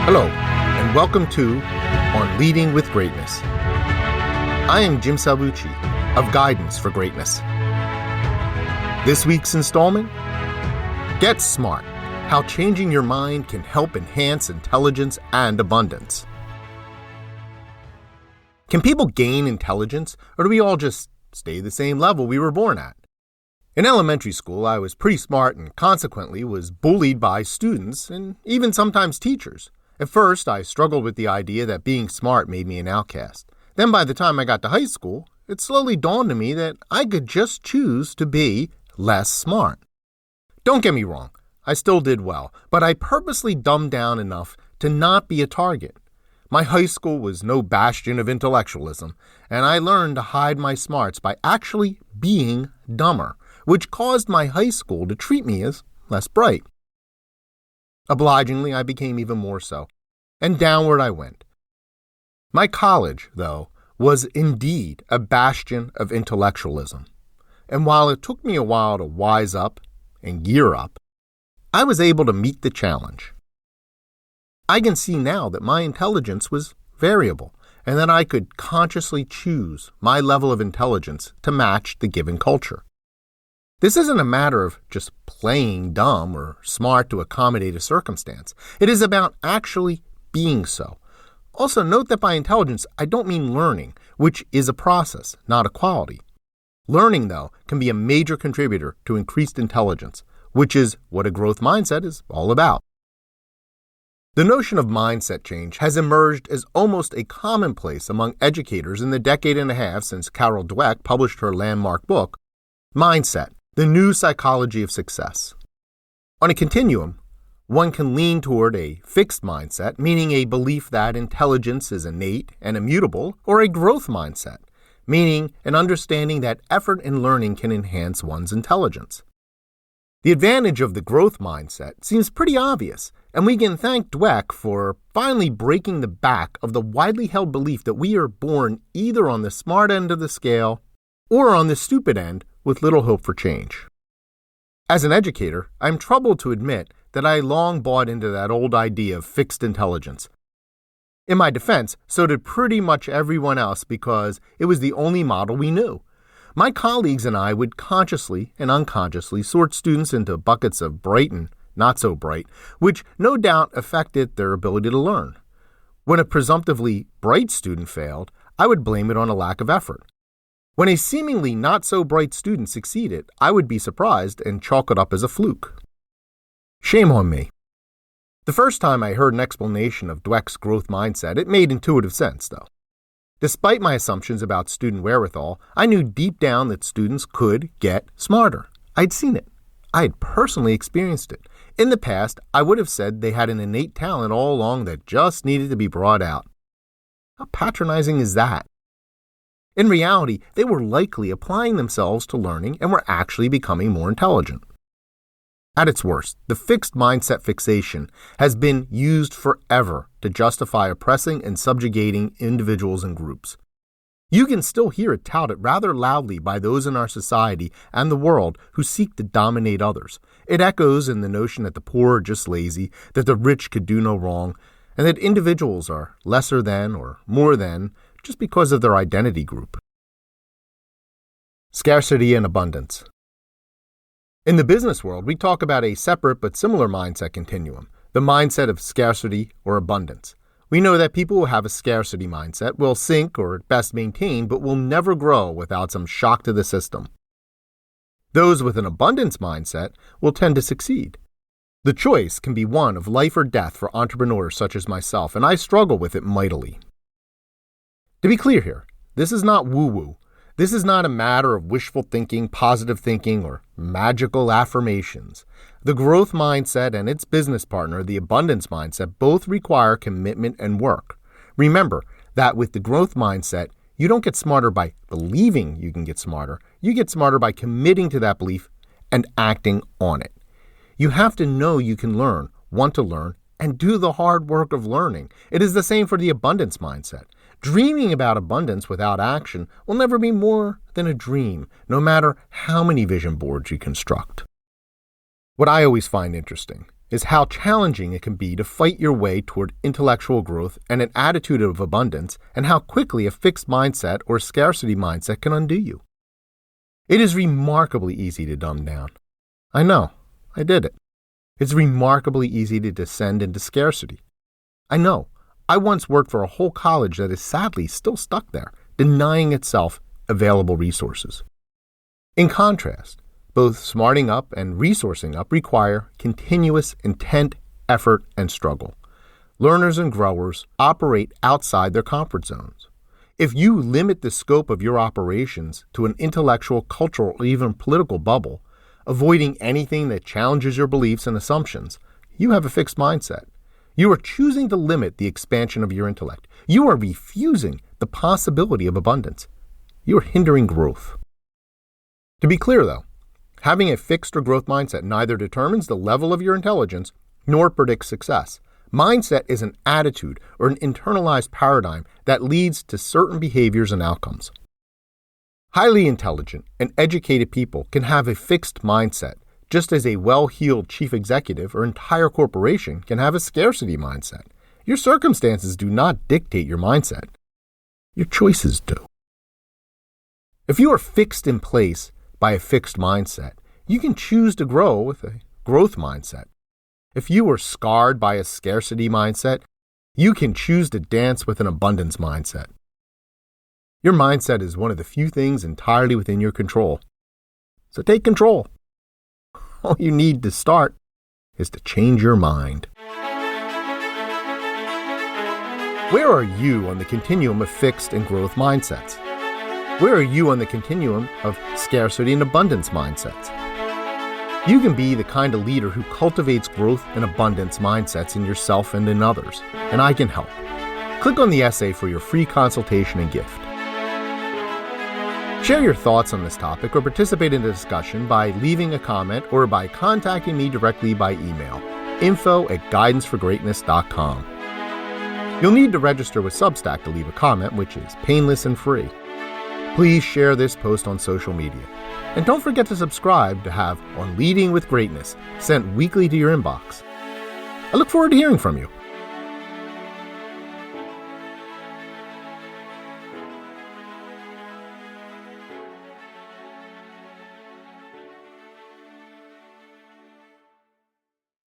Hello, and welcome to On Leading with Greatness. I am Jim Salvucci of Guidance for Greatness. This week's installment, Get Smart, how changing your mind can help enhance intelligence and abundance. Can people gain intelligence, or do we all just stay the same level we were born at? In elementary school, I was pretty smart and consequently was bullied by students and even sometimes teachers. At first, I struggled with the idea that being smart made me an outcast. Then by the time I got to high school, it slowly dawned on me that I could just choose to be less smart. Don't get me wrong, I still did well, but I purposely dumbed down enough to not be a target. My high school was no bastion of intellectualism, and I learned to hide my smarts by actually being dumber, which caused my high school to treat me as less bright. Obligingly, I became even more so, and downward I went. My college, though, was indeed a bastion of intellectualism, and while it took me a while to wise up and gear up, I was able to meet the challenge. I can see now that my intelligence was variable, and that I could consciously choose my level of intelligence to match the given culture. This isn't a matter of just playing dumb or smart to accommodate a circumstance. It is about actually being so. Also, note that by intelligence, I don't mean learning, which is a process, not a quality. Learning, though, can be a major contributor to increased intelligence, which is what a growth mindset is all about. The notion of mindset change has emerged as almost a commonplace among educators in the decade and a half since Carol Dweck published her landmark book, Mindset: The New Psychology of Success. On a continuum, one can lean toward a fixed mindset, meaning a belief that intelligence is innate and immutable, or a growth mindset, meaning an understanding that effort in learning can enhance one's intelligence. The advantage of the growth mindset seems pretty obvious, and we can thank Dweck for finally breaking the back of the widely held belief that we are born either on the smart end of the scale or on the stupid end with little hope for change. As an educator, I'm troubled to admit that I long bought into that old idea of fixed intelligence. In my defense, so did pretty much everyone else because it was the only model we knew. My colleagues and I would consciously and unconsciously sort students into buckets of bright and not so bright, which no doubt affected their ability to learn. When a presumptively bright student failed, I would blame it on a lack of effort. When a seemingly not-so-bright student succeeded, I would be surprised and chalk it up as a fluke. Shame on me. The first time I heard an explanation of Dweck's growth mindset, it made intuitive sense, though. Despite my assumptions about student wherewithal, I knew deep down that students could get smarter. I'd seen it. I had personally experienced it. In the past, I would have said they had an innate talent all along that just needed to be brought out. How patronizing is that? In reality, they were likely applying themselves to learning and were actually becoming more intelligent. At its worst, the fixed mindset fixation has been used forever to justify oppressing and subjugating individuals and groups. You can still hear it touted rather loudly by those in our society and the world who seek to dominate others. It echoes in the notion that the poor are just lazy, that the rich could do no wrong, and that individuals are lesser than or more than just because of their identity group. Scarcity and abundance. In the business world, we talk about a separate but similar mindset continuum, the mindset of scarcity or abundance. We know that people who have a scarcity mindset will sink or at best maintain, but will never grow without some shock to the system. Those with an abundance mindset will tend to succeed. The choice can be one of life or death for entrepreneurs such as myself, and I struggle with it mightily. To be clear here, this is not woo-woo. This is not a matter of wishful thinking, positive thinking, or magical affirmations. The growth mindset and its business partner, the abundance mindset, both require commitment and work. Remember that with the growth mindset, you don't get smarter by believing you can get smarter. You get smarter by committing to that belief and acting on it. You have to know you can learn, want to learn, and do the hard work of learning. It is the same for the abundance mindset. Dreaming about abundance without action will never be more than a dream, no matter how many vision boards you construct. What I always find interesting is how challenging it can be to fight your way toward intellectual growth and an attitude of abundance, and how quickly a fixed mindset or scarcity mindset can undo you. It is remarkably easy to dumb down. I know, I did it. It's remarkably easy to descend into scarcity. I know, I once worked for a whole college that is sadly still stuck there, denying itself available resources. In contrast, both smarting up and resourcing up require continuous intent, effort, and struggle. Learners and growers operate outside their comfort zones. If you limit the scope of your operations to an intellectual, cultural, or even political bubble, avoiding anything that challenges your beliefs and assumptions, you have a fixed mindset. You are choosing to limit the expansion of your intellect. You are refusing the possibility of abundance. You are hindering growth. To be clear, though, having a fixed or growth mindset neither determines the level of your intelligence nor predicts success. Mindset is an attitude or an internalized paradigm that leads to certain behaviors and outcomes. Highly intelligent and educated people can have a fixed mindset, just as a well-heeled chief executive or entire corporation can have a scarcity mindset. Your circumstances do not dictate your mindset. Your choices do. If you are fixed in place by a fixed mindset, you can choose to grow with a growth mindset. If you are scarred by a scarcity mindset, you can choose to dance with an abundance mindset. Your mindset is one of the few things entirely within your control. So take control. All you need to start is to change your mind. Where are you on the continuum of fixed and growth mindsets? Where are you on the continuum of scarcity and abundance mindsets? You can be the kind of leader who cultivates growth and abundance mindsets in yourself and in others, and I can help. Click on the essay for your free consultation and gift. Share your thoughts on this topic or participate in the discussion by leaving a comment or by contacting me directly by email, info@guidanceforgreatness.com. You'll need to register with Substack to leave a comment, which is painless and free. Please share this post on social media. And don't forget to subscribe to have On Leading with Greatness sent weekly to your inbox. I look forward to hearing from you.